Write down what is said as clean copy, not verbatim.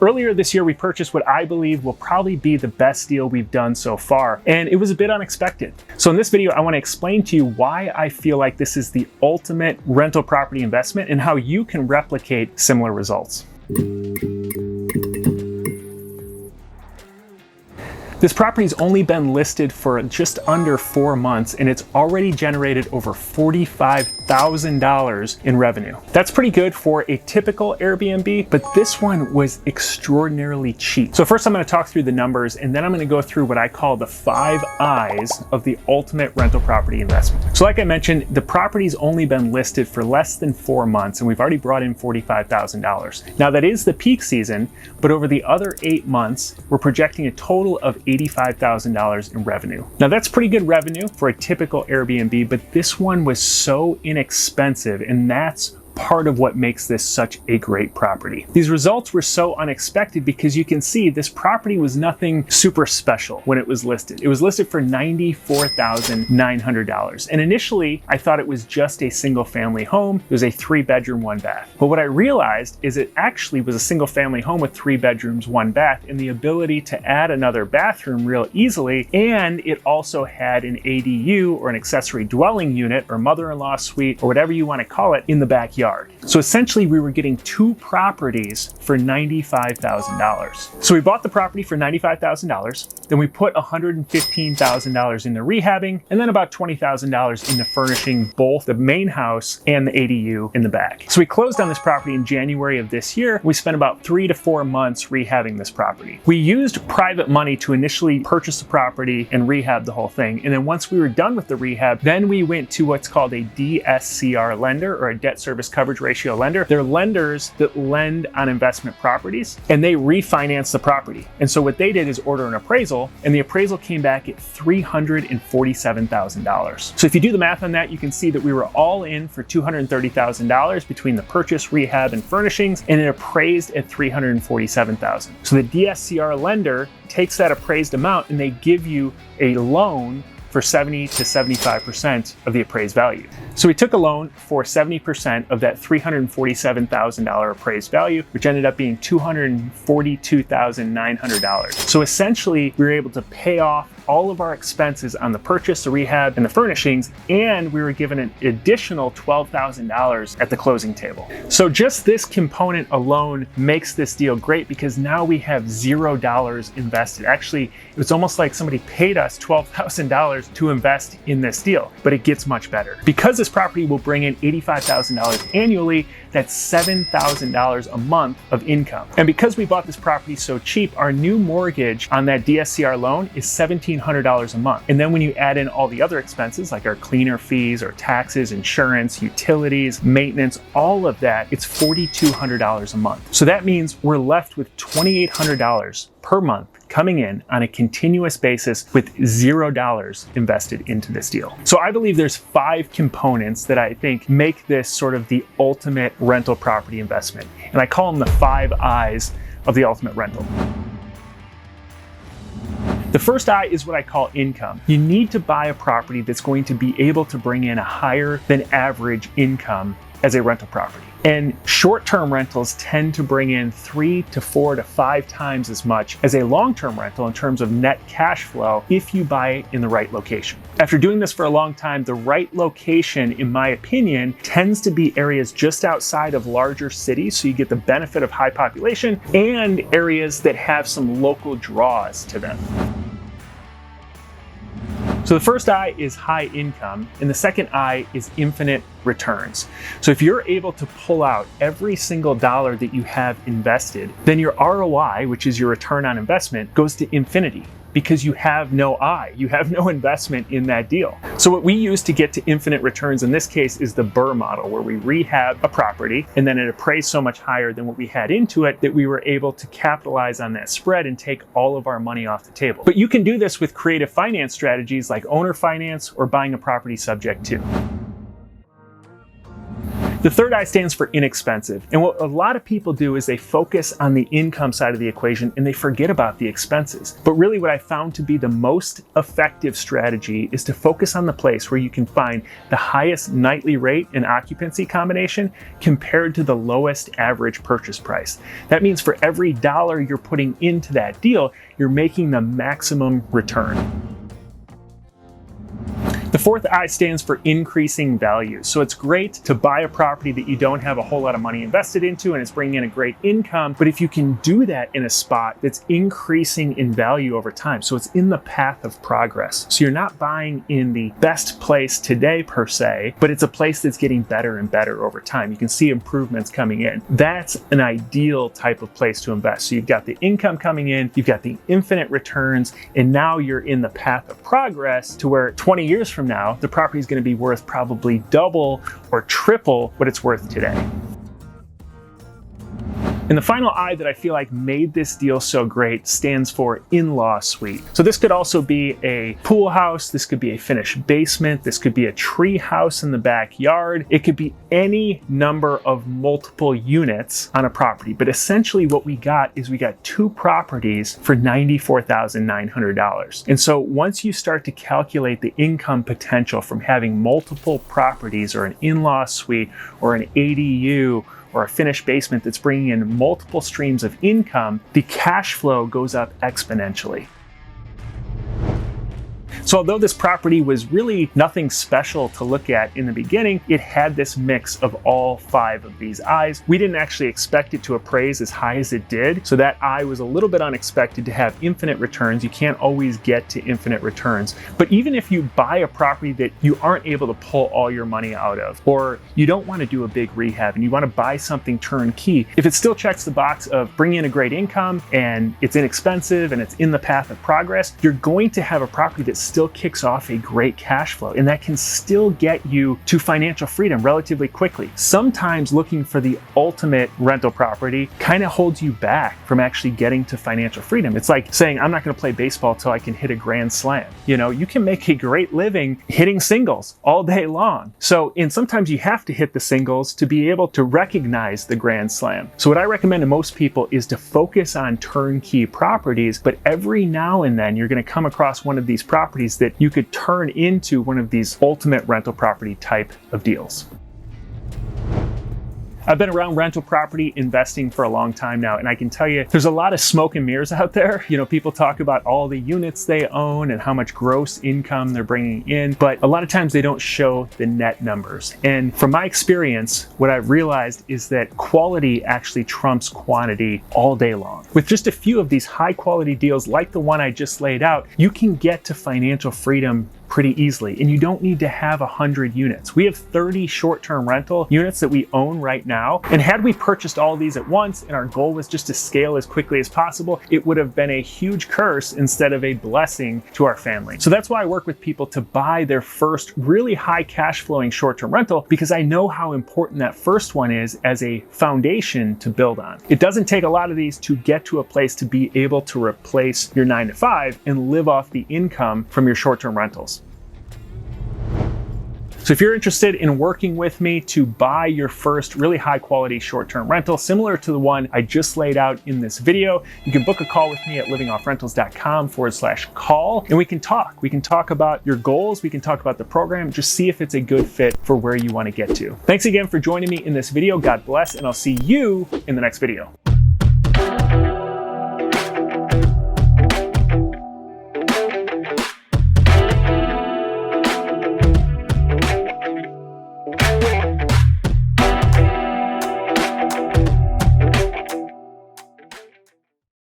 Earlier this year, we purchased what I believe will probably be the best deal we've done so far, and it was a bit unexpected. So in this video, I want to explain to you why I feel like this is the ultimate rental property investment and how you can replicate similar results. This property's only been listed for just under 4 months, and it's already generated over $45,000 in revenue. That's pretty good for a typical Airbnb, but this one was extraordinarily cheap. So first I'm going to talk through the numbers, and then I'm going to go through what I call the 5 I's of the ultimate rental property investment. So like I mentioned, the property's only been listed for less than 4 months, and we've already brought in $45,000. Now that is the peak season, but over the other 8 months, we're projecting a total of $85,000 in revenue. Now that's pretty good revenue for a typical Airbnb, but this one was so inexpensive, and that's part of what makes this such a great property. These results were so unexpected because you can see this property was nothing super special when it was listed. It was listed for $94,900. And initially I thought it was just a single family home. It was a 3-bedroom, 1 bath. But what I realized is it actually was a single family home with 3 bedrooms, 1 bath, and the ability to add another bathroom real easily. And it also had an ADU, or an accessory dwelling unit, or mother-in-law suite, or whatever you want to call it, in the backyard. So essentially we were getting 2 properties for $95,000. So we bought the property for $95,000, then we put $115,000 into rehabbing, and then about $20,000 into furnishing both the main house and the ADU in the back. So we closed on this property in January of this year. We spent about 3 to 4 months rehabbing this property. We used private money to initially purchase the property and rehab the whole thing. And then once we were done with the rehab, then we went to what's called a DSCR lender, or a debt service coverage ratio lender. They're lenders that lend on investment properties, and they refinance the property. And so what they did is order an appraisal, and the appraisal came back at $347,000. So if you do the math on that, you can see that we were all in for $230,000 between the purchase, rehab, and furnishings, and it appraised at $347,000. So the DSCR lender takes that appraised amount and they give you a loan for 70 to 75% of the appraised value. So we took a loan for 70% of that $347,000 appraised value, which ended up being $242,900. So essentially, we were able to pay off all of our expenses on the purchase, the rehab, and the furnishings, and we were given an additional $12,000 at the closing table. So just this component alone makes this deal great, because now we have $0 invested. Actually, it's almost like somebody paid us $12,000 to invest in this deal, but it gets much better. Because this property will bring in $85,000 annually, that's $7,000 a month of income. And because we bought this property so cheap, our new mortgage on that DSCR loan is $1,700 a month. And then when you add in all the other expenses, like our cleaner fees, or taxes, insurance, utilities, maintenance, all of that, it's $4,200 a month. So that means we're left with $2,800 per month coming in on a continuous basis with $0 invested into this deal. So I believe there's 5 components that I think make this sort of the ultimate rental property investment. And I call them the 5 I's of the ultimate rental. The first I is what I call income. You need to buy a property that's going to be able to bring in a higher than average income as a rental property. And short-term rentals tend to bring in 3 to 4 to 5 times as much as a long-term rental in terms of net cash flow if you buy it in the right location. After doing this for a long time, the right location, in my opinion, tends to be areas just outside of larger cities, so you get the benefit of high population, and areas that have some local draws to them. So the first I is high income, and the second I is infinite returns. So if you're able to pull out every single dollar that you have invested, then your ROI, which is your return on investment, goes to infinity, because you have no you have no investment in that deal. So what we use to get to infinite returns in this case is the BRRRR model, where we rehab a property and then it appraised so much higher than what we had into it that we were able to capitalize on that spread and take all of our money off the table. But you can do this with creative finance strategies like owner finance or buying a property subject to. The third I stands for inexpensive. And what a lot of people do is they focus on the income side of the equation and they forget about the expenses. But really what I found to be the most effective strategy is to focus on the place where you can find the highest nightly rate and occupancy combination compared to the lowest average purchase price. That means for every dollar you're putting into that deal, you're making the maximum return. The fourth I stands for increasing value. So it's great to buy a property that you don't have a whole lot of money invested into and it's bringing in a great income, but if you can do that in a spot that's increasing in value over time, so it's in the path of progress. So you're not buying in the best place today per se, but it's a place that's getting better and better over time. You can see improvements coming in. That's an ideal type of place to invest. So you've got the income coming in, you've got the infinite returns, and now you're in the path of progress to where 20 years from now, the property is going to be worth probably double or triple what it's worth today. And the final I that I feel like made this deal so great stands for in-law suite. So this could also be a pool house, this could be a finished basement, this could be a tree house in the backyard. It could be any number of multiple units on a property. But essentially what we got is we got two properties for $94,900. And so once you start to calculate the income potential from having multiple properties or an in-law suite or an ADU or a finished basement that's bringing in multiple streams of income, the cash flow goes up exponentially. So although this property was really nothing special to look at in the beginning, it had this mix of all 5 of these I's. We didn't actually expect it to appraise as high as it did, so that I was a little bit unexpected to have infinite returns. You can't always get to infinite returns. But even if you buy a property that you aren't able to pull all your money out of, or you don't want to do a big rehab and you want to buy something turnkey, if it still checks the box of bringing in a great income and it's inexpensive and it's in the path of progress, you're going to have a property that's still kicks off a great cash flow, and that can still get you to financial freedom relatively quickly. Sometimes looking for the ultimate rental property kind of holds you back from actually getting to financial freedom. It's like saying, I'm not going to play baseball till I can hit a grand slam. You know, you can make a great living hitting singles all day long. And sometimes you have to hit the singles to be able to recognize the grand slam. So what I recommend to most people is to focus on turnkey properties, but every now and then you're going to come across one of these properties that you could turn into one of these ultimate rental property type of deals. I've been around rental property investing for a long time now, and I can tell you there's a lot of smoke and mirrors out there. You know, people talk about all the units they own and how much gross income they're bringing in, but a lot of times they don't show the net numbers. And from my experience, what I've realized is that quality actually trumps quantity all day long. With just a few of these high quality deals like the one I just laid out, you can get to financial freedom pretty easily, and you don't need to have 100 units. We have 30 short-term rental units that we own right now, and had we purchased all these at once and our goal was just to scale as quickly as possible, it would have been a huge curse instead of a blessing to our family. So that's why I work with people to buy their first really high cash flowing short-term rental, because I know how important that first one is as a foundation to build on. It doesn't take a lot of these to get to a place to be able to replace your 9-to-5 and live off the income from your short-term rentals. So if you're interested in working with me to buy your first really high quality short-term rental, similar to the one I just laid out in this video, you can book a call with me at livingoffrentals.com/call, and we can talk. We can talk about your goals. We can talk about the program, just see if it's a good fit for where you want to get to. Thanks again for joining me in this video. God bless, and I'll see you in the next video.